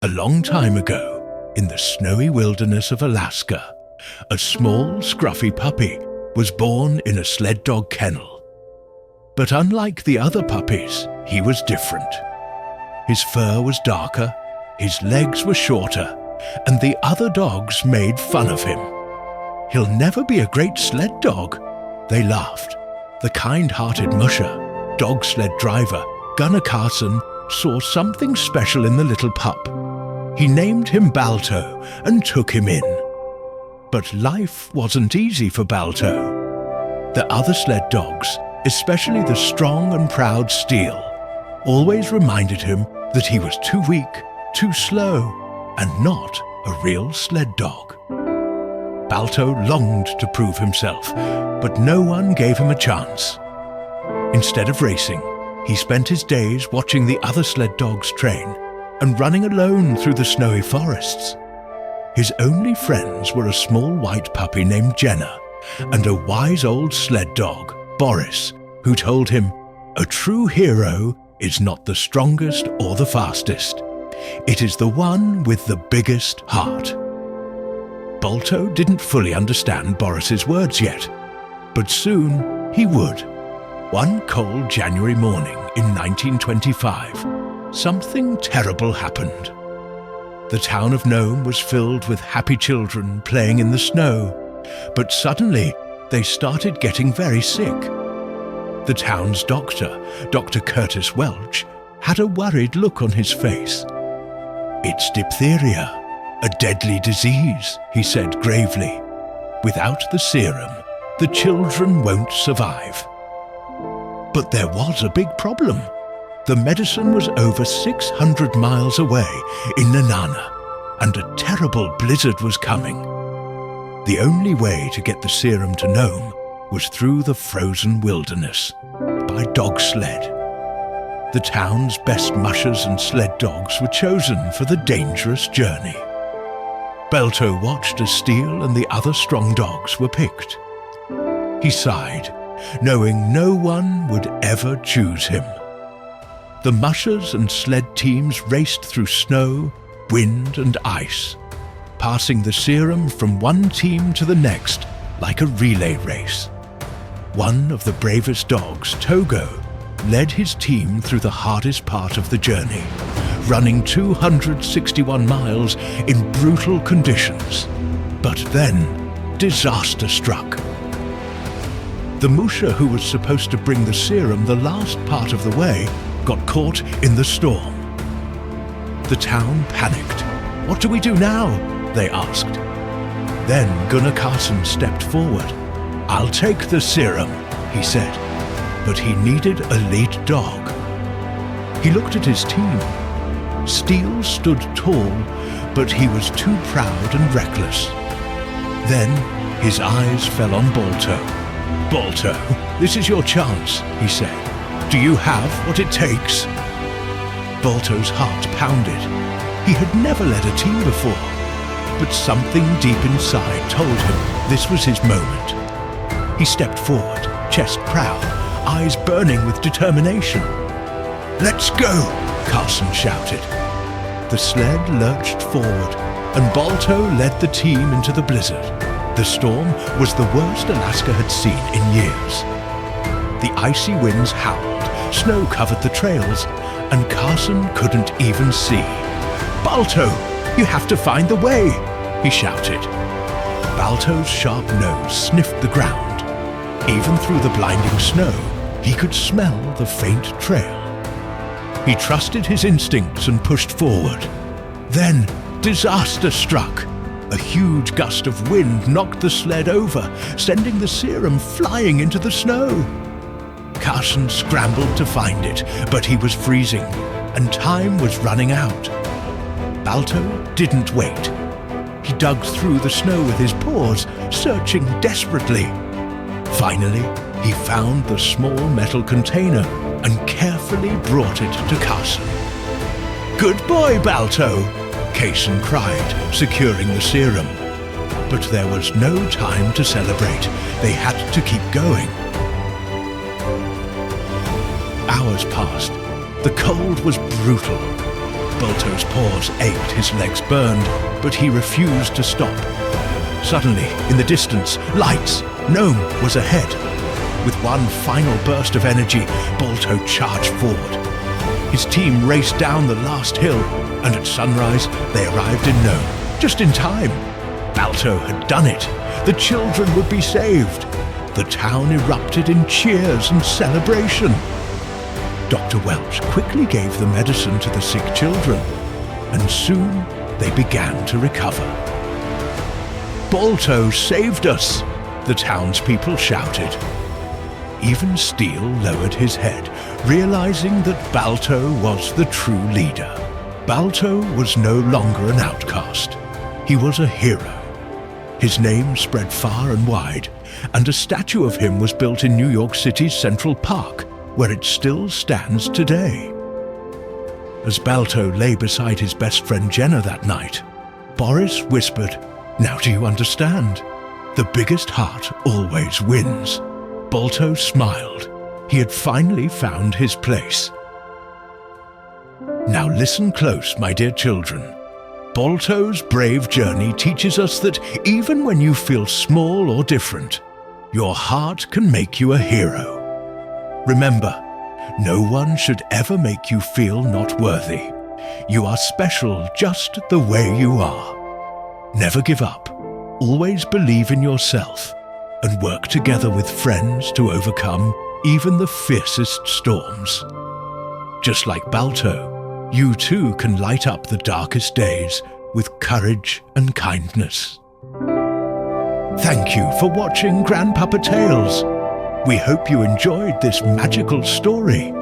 A long time ago, in the snowy wilderness of Alaska, a small, scruffy puppy was born in a sled dog kennel. But unlike the other puppies, he was different. His fur was darker, his legs were shorter, and the other dogs made fun of him. "He'll never be a great sled dog," they laughed. The kind-hearted musher, dog sled driver, Gunnar Carson, saw something special in the little pup. He named him Balto and took him in. But life wasn't easy for Balto. The other sled dogs, especially the strong and proud Steel, always reminded him that he was too weak, too slow, and not a real sled dog. Balto longed to prove himself, but no one gave him a chance. Instead of racing, he spent his days watching the other sled dogs train and running alone through the snowy forests. His only friends were a small white puppy named Jenna and a wise old sled dog, Boris, who told him, "A true hero is not the strongest or the fastest. It is the one with the biggest heart." Balto didn't fully understand Boris's words yet, but soon he would. One cold January morning in 1925, something terrible happened. The town of Nome was filled with happy children playing in the snow, but suddenly they started getting very sick. The town's doctor, Dr. Curtis Welch, had a worried look on his face. "It's diphtheria, a deadly disease," he said gravely. "Without the serum, the children won't survive." But there was a big problem. The medicine was over 600 miles away in Nanana, and a terrible blizzard was coming. The only way to get the serum to Nome was through the frozen wilderness, by dog sled. The town's best mushers and sled dogs were chosen for the dangerous journey. Balto watched as Steel and the other strong dogs were picked. He sighed, knowing no one would ever choose him. The mushers and sled teams raced through snow, wind and ice, passing the serum from one team to the next like a relay race. One of the bravest dogs, Togo, led his team through the hardest part of the journey, running 261 miles in brutal conditions. But then, disaster struck. The musher who was supposed to bring the serum the last part of the way got caught in the storm. The town panicked. "What do we do now?" they asked. Then Gunnar Carson stepped forward. "I'll take the serum," he said, but he needed a lead dog. He looked at his team. Steel stood tall, but he was too proud and reckless. Then his eyes fell on Balto. "Balto, this is your chance," he said. "Do you have what it takes?" Balto's heart pounded. He had never led a team before, but something deep inside told him this was his moment. He stepped forward, chest proud, eyes burning with determination. "Let's go!" Carson shouted. The sled lurched forward, and Balto led the team into the blizzard. The storm was the worst Alaska had seen in years. The icy winds howled, snow covered the trails, and Carson couldn't even see. "Balto, you have to find the way!" he shouted. Balto's sharp nose sniffed the ground. Even through the blinding snow, he could smell the faint trail. He trusted his instincts and pushed forward. Then, disaster struck. A huge gust of wind knocked the sled over, sending the serum flying into the snow. Carson scrambled to find it, but he was freezing, and time was running out. Balto didn't wait. He dug through the snow with his paws, searching desperately. Finally, he found the small metal container and carefully brought it to Carson. "Good boy, Balto!" Carson cried, securing the serum. But there was no time to celebrate. They had to keep going. Hours passed. The cold was brutal. Balto's paws ached, his legs burned, but he refused to stop. Suddenly, in the distance, lights! Nome was ahead. With one final burst of energy, Balto charged forward. His team raced down the last hill, and at sunrise they arrived in Nome, just in time. Balto had done it. The children would be saved. The town erupted in cheers and celebration. Dr. Welch quickly gave the medicine to the sick children, and soon they began to recover. "Balto saved us!" the townspeople shouted. Even Steele lowered his head, realizing that Balto was the true leader. Balto was no longer an outcast. He was a hero. His name spread far and wide, and a statue of him was built in New York City's Central Park, where it still stands today. As Balto lay beside his best friend Jenna that night, Boris whispered, "Now do you understand? The biggest heart always wins." Balto smiled. He had finally found his place. Now listen close, my dear children. Balto's brave journey teaches us that even when you feel small or different, your heart can make you a hero. Remember, no one should ever make you feel not worthy. You are special just the way you are. Never give up. Always believe in yourself and work together with friends to overcome even the fiercest storms. Just like Balto, you too can light up the darkest days with courage and kindness. Thank you for watching Grandpapa Tales. We hope you enjoyed this magical story.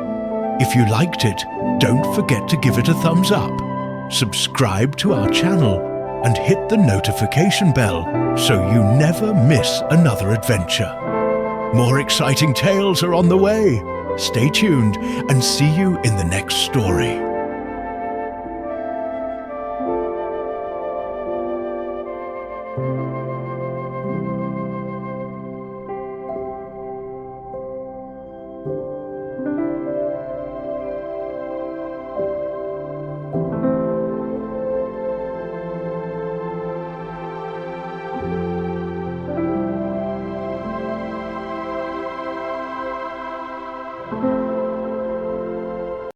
If you liked it, don't forget to give it a thumbs up, subscribe to our channel, and hit the notification bell so you never miss another adventure. More exciting tales are on the way. Stay tuned and see you in the next story.